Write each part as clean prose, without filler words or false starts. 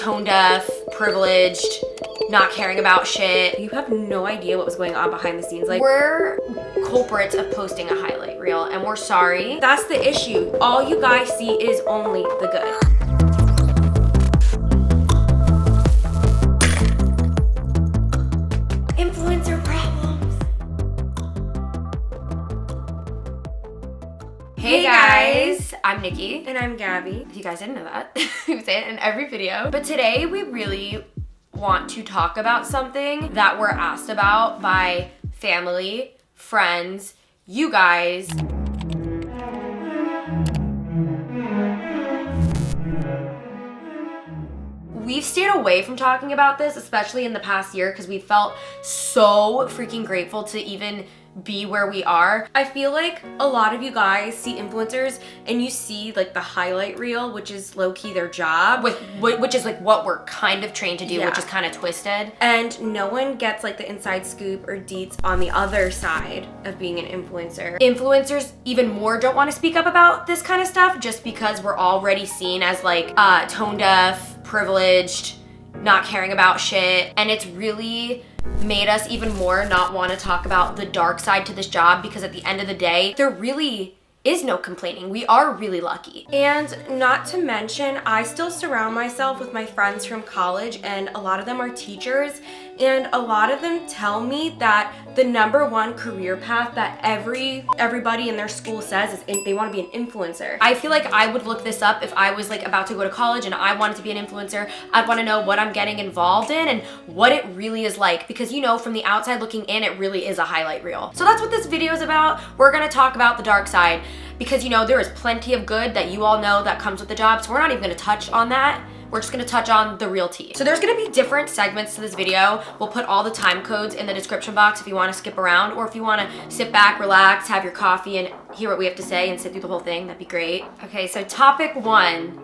tone deaf, privileged, not caring about shit. You have no idea what was going on behind the scenes. Like, we're culprits of posting a highlight reel, and we're sorry. that's the issue. All you guys see is only the good. Influencer problems. Hey guys, I'm Nikki. And I'm Gabby. If you guys didn't know that, we say it in every video. But today we really want to talk about something that we're asked about by family, friends, you guys. We've stayed away from talking about this, especially in the past year, because we felt so freaking grateful to even be where we are. I feel like a lot of you guys see influencers and you see like the highlight reel, which is low-key their job. Which is like what we're kind of trained to do, Yeah. which is kind of twisted. And no one gets like the inside scoop or deets on the other side of being an influencer. Influencers even more don't want to speak up about this kind of stuff just because we're already seen as like tone deaf, privileged, not caring about shit. And it's really made us even more not want to talk about the dark side to this job, because at the end of the day, there really is no complaining. We are really lucky. And not to mention, I still surround myself with my friends from college, and a lot of them are teachers, and a lot of them tell me that the number one career path that everybody in their school says is they want to be an influencer. I feel like I would look this up if I was like about to go to college and I wanted to be an influencer. I'd want to know what I'm getting involved in and what it really is like, because you know, from the outside looking in, it really is a highlight reel. So that's what this video is about. We're gonna talk about the dark side, because you know, there is plenty of good that you all know that comes with the job, so we're not even gonna touch on that. We're just gonna touch on the real tea. So there's gonna be different segments to this video. We'll put all the time codes in the description box if you wanna skip around, or if you wanna sit back, relax, have your coffee, and hear what we have to say and sit through the whole thing, that'd be great. Okay, so topic 1.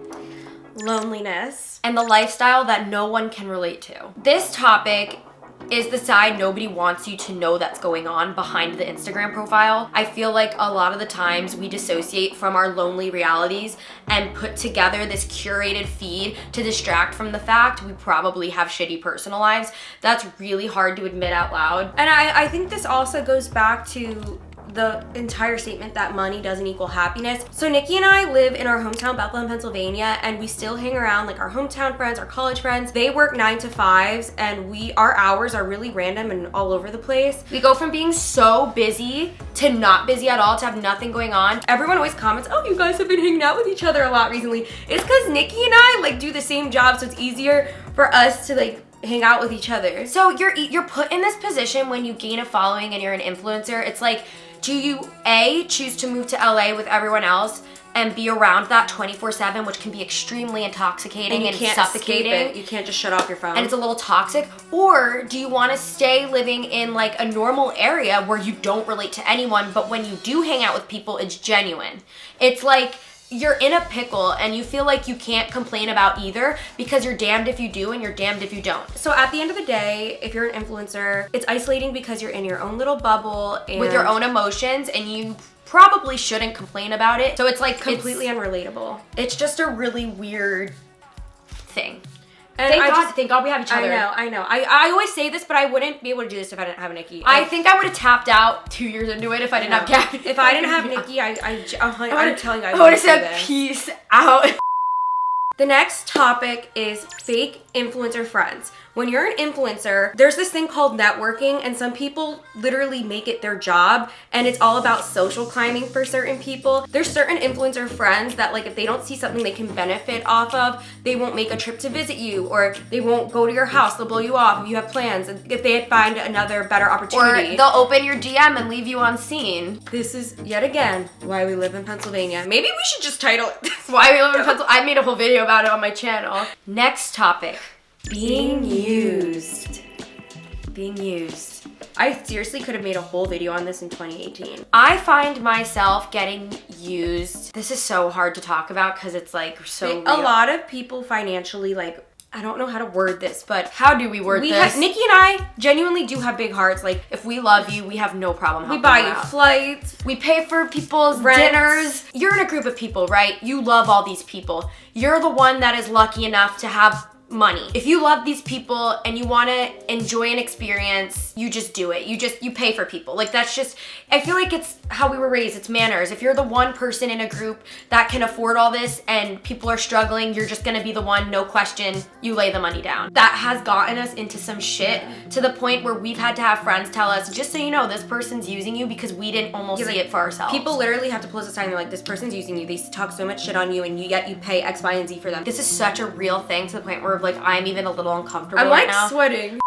Loneliness. And the lifestyle that no one can relate to. This topic is the side nobody wants you to know that's going on behind the Instagram profile. I feel like a lot of the times we dissociate from our lonely realities and put together this curated feed to distract from the fact we probably have shitty personal lives. That's really hard to admit out loud. And I think this also goes back to the entire statement that money doesn't equal happiness. So Nikki and I live in our hometown, Bethlehem, Pennsylvania, and we still hang around like our hometown friends, our college friends. They work 9 to 5s, and our hours are really random and all over the place. We go from being so busy to not busy at all, to have nothing going on. Everyone always comments, oh, you guys have been hanging out with each other a lot recently. It's because Nikki and I like do the same job, so it's easier for us to like hang out with each other. So you're put in this position when you gain a following and you're an influencer. It's like, do you A, choose to move to LA with everyone else and be around that 24/7, which can be extremely intoxicating and suffocating? You can't just shut off your phone. And it's a little toxic. Or do you want to stay living in like a normal area where you don't relate to anyone, but when you do hang out with people, it's genuine? It's like you're in a pickle and you feel like you can't complain about either, because you're damned if you do and you're damned if you don't. So at the end of the day, if you're an influencer, it's isolating because you're in your own little bubble and with your own emotions, and you probably shouldn't complain about it. So it's like completely unrelatable. It's just a really weird thing. And Thank God we have each other. I know. I always say this, but I wouldn't be able to do this if I didn't have Nikki. I think I would have tapped out 2 years into it if I didn't have Gabby. If I didn't have Nikki, I'm telling you, I would have said peace out. The next topic is fake influencer friends. When you're an influencer, there's this thing called networking, and some people literally make it their job, and it's all about social climbing for certain people. There's certain influencer friends that like if they don't see something they can benefit off of, they won't make a trip to visit you, or they won't go to your house. They'll blow you off if you have plans, if they find another better opportunity. Or they'll open your DM and leave you on scene. This is yet again why we live in Pennsylvania. Maybe we should just title it Why we live in Pennsylvania. I made a whole video about it on my channel. Next topic. Being used. Being used. I seriously could have made a whole video on this in 2018. I find myself getting used. This is so hard to talk about because it's like so real. A lot of people financially like I don't know how to word this, but how do we word this? Nikki and I genuinely do have big hearts. Like, if we love you, we have no problem helping we buy you you out. flights. We pay for people's Rents. dinners. You're in a group of people, right? You love all these people. You're the one that is lucky enough to have money. If you love these people and you want to enjoy an experience, you just do it. You pay for people. Like, that's just, I feel like it's how we were raised. It's manners. If you're the one person in a group that can afford all this and people are struggling, you're just gonna be the one, no question, you lay the money down. That has gotten us into some shit to the point where we've had to have friends tell us, just so you know, this person's using you, because we didn't almost see it for ourselves. People literally have to pull us aside and they're like, this person's using you. They talk so much shit on you and yet you pay X, Y, and Z for them. This is such a real thing to the point where like I'm even a little uncomfortable I'm right like now. sweating.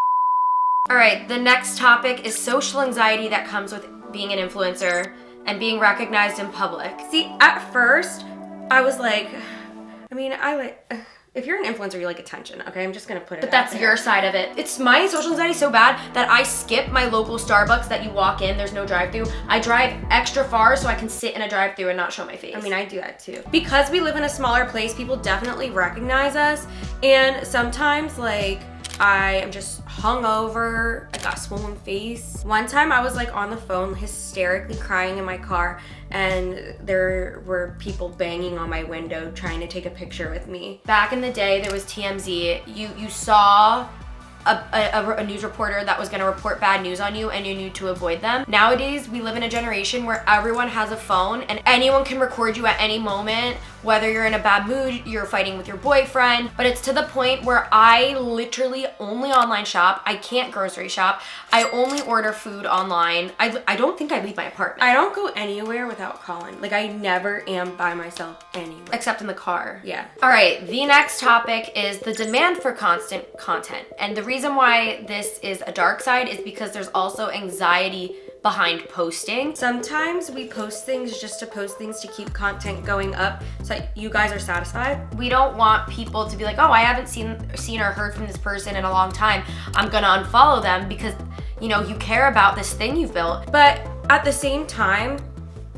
All right, the next topic is social anxiety that comes with being an influencer and being recognized in public. See, at first, I was like, if you're an influencer, you like attention, okay? I'm just gonna put it But that's your side of it. It's my social anxiety so bad that I skip my local Starbucks that you walk in, there's no drive-thru. I drive extra far so I can sit in a drive-thru and not show my face. I mean, I do that too. Because we live in a smaller place, people definitely recognize us. And sometimes, like, I am just hungover, I got a swollen face. One time I was like on the phone hysterically crying in my car and there were people banging on my window trying to take a picture with me. Back in the day, there was TMZ. You saw a news reporter that was gonna report bad news on you and you knew to avoid them. Nowadays, we live in a generation where everyone has a phone and anyone can record you at any moment, whether you're in a bad mood, you're fighting with your boyfriend, but it's to the point where I literally only online shop. I can't grocery shop. I only order food online. I don't think I leave my apartment. I don't go anywhere without Colin. Like, I never am by myself anywhere. Except in the car. Yeah. All right, the next topic is the demand for constant content. And the reason why this is a dark side is because there's also anxiety behind posting. Sometimes we post things just to post things to keep content going up so you guys are satisfied. We don't want people to be like, oh, I haven't seen or heard from this person in a long time. I'm gonna unfollow them because, you know, you care about this thing you've built. But at the same time,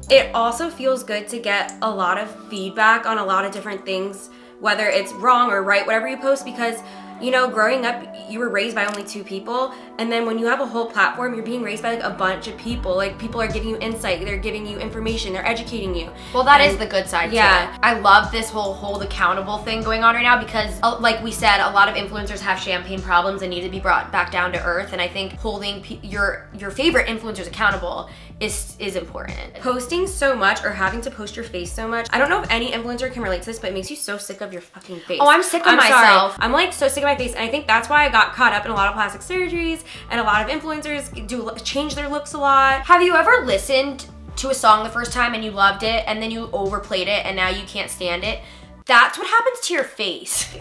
it also feels good to get a lot of feedback on a lot of different things, whether it's wrong or right, whatever you post, because you know, growing up, you were raised by only 2 people, and then when you have a whole platform, you're being raised by like a bunch of people. Like, people are giving you insight, they're giving you information, they're educating you. Well, that is the good side, yeah. too. I love this whole hold accountable thing going on right now because, like we said, a lot of influencers have champagne problems and need to be brought back down to earth, and I think holding your favorite influencers accountable is important. Posting so much or having to post your face so much, I don't know if any influencer can relate to this, but it makes you so sick of your fucking face. Oh, I'm sick of myself. Sorry. I'm like so sick of my face, and I think that's why I got caught up in a lot of plastic surgeries, and a lot of influencers change their looks a lot. Have you ever listened to a song the first time and you loved it, and then you overplayed it and now you can't stand it? That's what happens to your face.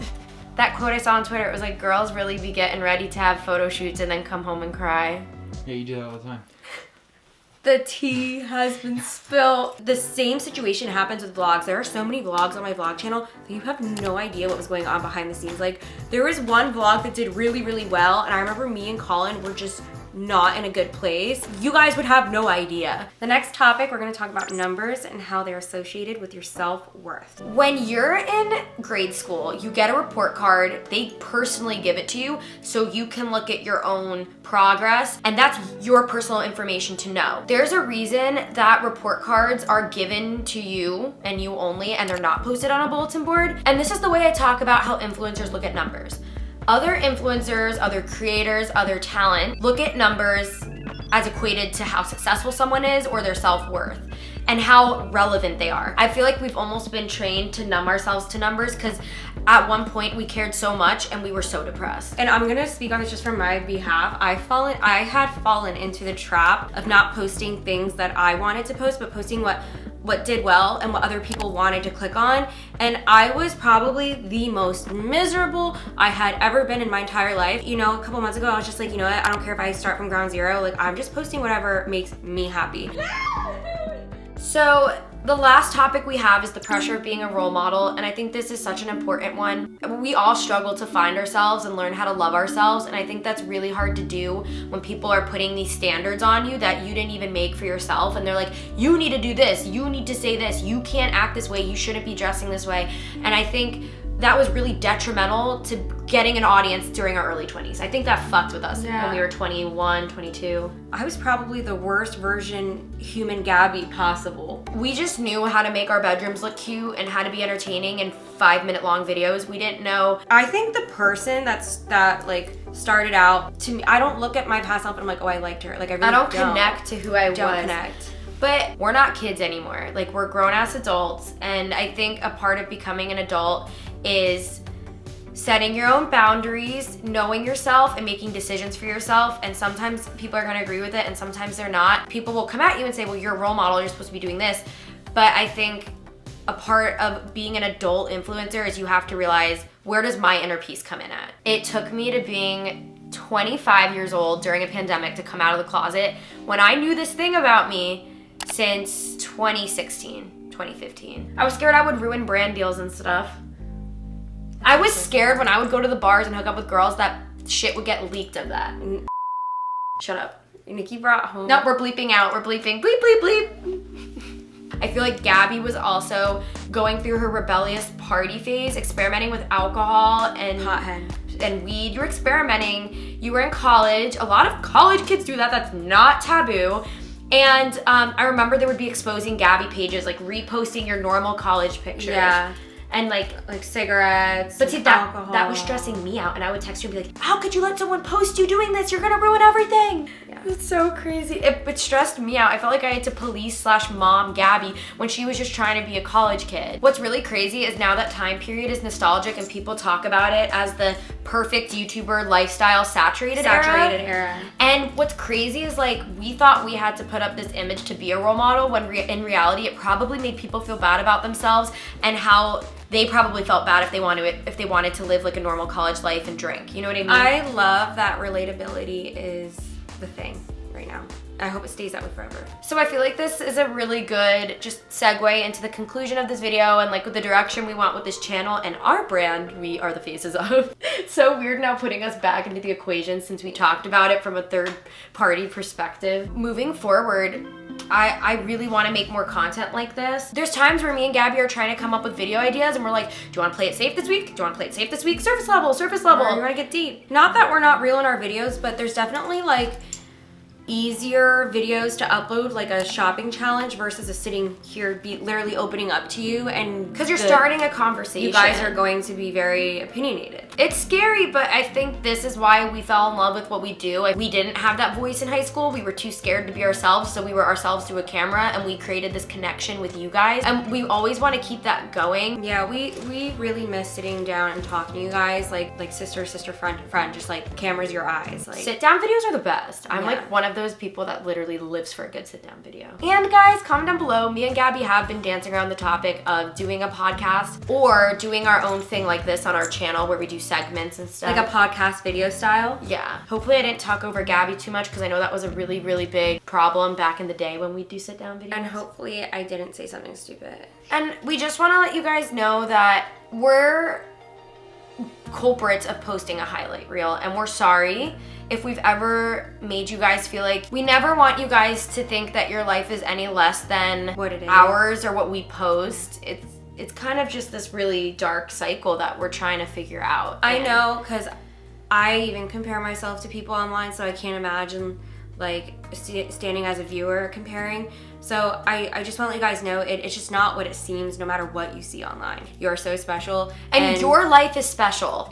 That quote I saw on Twitter, it was like, girls really be getting ready to have photo shoots and then come home and cry. Yeah, you do that all the time. The tea has been spilled. The same situation happens with vlogs. There are so many vlogs on my vlog channel that you have no idea what was going on behind the scenes. Like, there was one vlog that did really, really well, and I remember me and Colin were just not in a good place. You guys would have no idea. The next topic, we're gonna talk about numbers and how they're associated with your self-worth. When you're in grade school, you get a report card. They personally give it to you so you can look at your own progress, and that's your personal information to know. There's a reason that report cards are given to you and you only, and they're not posted on a bulletin board. And this is the way I talk about how influencers look at numbers. Other influencers, other creators, other talent look at numbers as equated to how successful someone is or their self-worth and how relevant they are. I feel like we've almost been trained to numb ourselves to numbers because at one point we cared so much and we were so depressed. And I'm gonna speak on this just from my behalf. I had fallen into the trap of not posting things that I wanted to post, but posting what did well and what other people wanted to click on. And I was probably the most miserable I had ever been in my entire life. You know, a couple months ago, I was just like, you know what? I don't care if I start from ground zero. Like, I'm just posting whatever makes me happy. So the last topic we have is the pressure of being a role model, and I think this is such an important one. We all struggle to find ourselves and learn how to love ourselves, and I think that's really hard to do when people are putting these standards on you that you didn't even make for yourself, and they're like, you need to do this, you need to say this, you can't act this way, you shouldn't be dressing this way. And I think that was really detrimental to getting an audience during our early 20s. I think that fucked with us when we were 21, 22. I was probably the worst version human Gabby possible. We just knew how to make our bedrooms look cute and how to be entertaining in 5-minute long videos. We didn't know. I think the person that like started out, to me, I don't look at my past self and I'm like, oh, I liked her. Like I really don't connect to who I was. Don't connect. But we're not kids anymore. Like, we're grown-ass adults, and I think a part of becoming an adult is setting your own boundaries, knowing yourself, and making decisions for yourself. And sometimes people are gonna agree with it, and sometimes they're not. People will come at you and say, well, you're a role model, you're supposed to be doing this. But I think a part of being an adult influencer is you have to realize, where does my inner peace come in at? It took me to being 25 years old during a pandemic to come out of the closet when I knew this thing about me since 2016, 2015. I was scared I would ruin brand deals and stuff. I was scared when I would go to the bars and hook up with girls that shit would get leaked of that. Shut up. Nikki brought home. No, we're bleeping out. We're bleeping. Bleep, bleep, bleep. I feel like Gabby was also going through her rebellious party phase, experimenting with alcohol and hothead and weed. You were experimenting. You were in college. A lot of college kids do that. That's not taboo. And I remember they would be exposing Gabby pages, like reposting your normal college pictures. Yeah. And like cigarettes. But see, that was stressing me out. And I would text her and be like, how could you let someone post you doing this? You're gonna ruin everything. Yeah. It's so crazy. It stressed me out. I felt like I had to police/mom Gabby when she was just trying to be a college kid. What's really crazy is now that time period is nostalgic and people talk about it as the perfect YouTuber lifestyle saturated era. And what's crazy is like, we thought we had to put up this image to be a role model when in reality it probably made people feel bad about themselves and how they probably felt bad if they wanted to live like a normal college life and drink. You know what I mean? I love that relatability is the thing right now. I hope it stays that way forever. So I feel like this is a really good just segue into the conclusion of this video and like the direction we want with this channel and our brand we are the faces of. It's so weird now putting us back into the equation since we talked about it from a third party perspective. Moving forward, I really want to make more content like this. There's times where me and Gabby are trying to come up with video ideas and we're like, do you want to play it safe this week? Do you want to play it safe this week? Surface level, surface level. Or you want to get deep. Not that we're not real in our videos, but there's definitely like easier videos to upload, like a shopping challenge versus a sitting here be literally opening up to you, and because you're starting a conversation. You guys are going to be very opinionated. It's scary, but I think this is why we fell in love with what we do. Like, we didn't have that voice in high school. We were too scared to be ourselves, so we were ourselves through a camera, and we created this connection with you guys, and we always want to keep that going. Yeah, we really miss sitting down and talking to you guys, like sister, friend, just like cameras your eyes. Like, sit down videos are the best. I'm like one of those people that literally lives for a good sit down video. And guys, comment down below. Me and Gabby have been dancing around the topic of doing a podcast or doing our own thing like this on our channel where we do segments and stuff. Like a podcast video style? Yeah. Hopefully I didn't talk over Gabby too much because I know that was a really, really big problem back in the day when we do sit down videos. And hopefully I didn't say something stupid. And we just want to let you guys know that we're culprits of posting a highlight reel, and we're sorry if we've ever made you guys feel like we never want you guys to think that your life is any less than what it is, ours, or what we post. It's kind of just this really dark cycle that we're trying to figure out. I know, because I even compare myself to people online, so I can't imagine like standing as a viewer comparing. So I just want to let you guys know it's just not what it seems no matter what you see online. You're so special. And your life is special.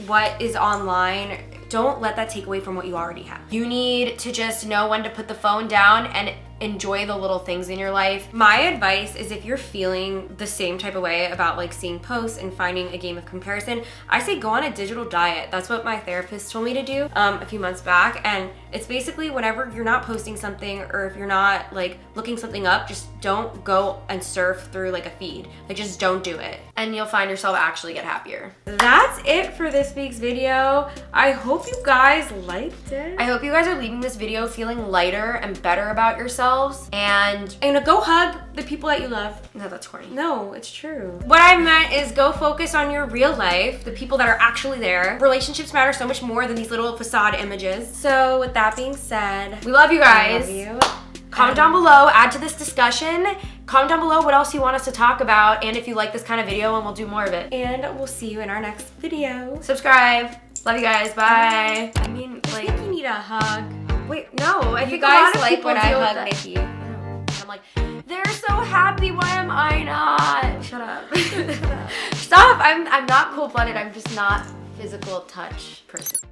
What is online, don't let that take away from what you already have. You need to just know when to put the phone down and enjoy the little things in your life. My advice is, if you're feeling the same type of way about like seeing posts and finding a game of comparison, I say go on a digital diet. That's what my therapist told me to do a few months back. And it's basically whenever you're not posting something, or if you're not like looking something up, just don't go and surf through like a feed. Like, just don't do it. And you'll find yourself actually get happier. That's it for this week's video. I hope you guys liked it. I hope you guys are leaving this video feeling lighter and better about yourselves. And go hug the people that you love. No, that's corny. No, it's true. What I meant is go focus on your real life, the people that are actually there. Relationships matter so much more than these little facade images. So with that being said, we love you guys. I love you. Comment down below, add to this discussion, comment down below what else you want us to talk about, and if you like this kind of video, and we'll do more of it. And we'll see you in our next video. Subscribe. Love you guys. Bye. I mean, like, I think you need a hug. Wait, no. I You think guys a lot of like people when I deal with hug that. Nikki. I'm like, they're so happy. Why am I not? Shut up. Stop. I'm not cold-blooded. I'm just not physical touch person.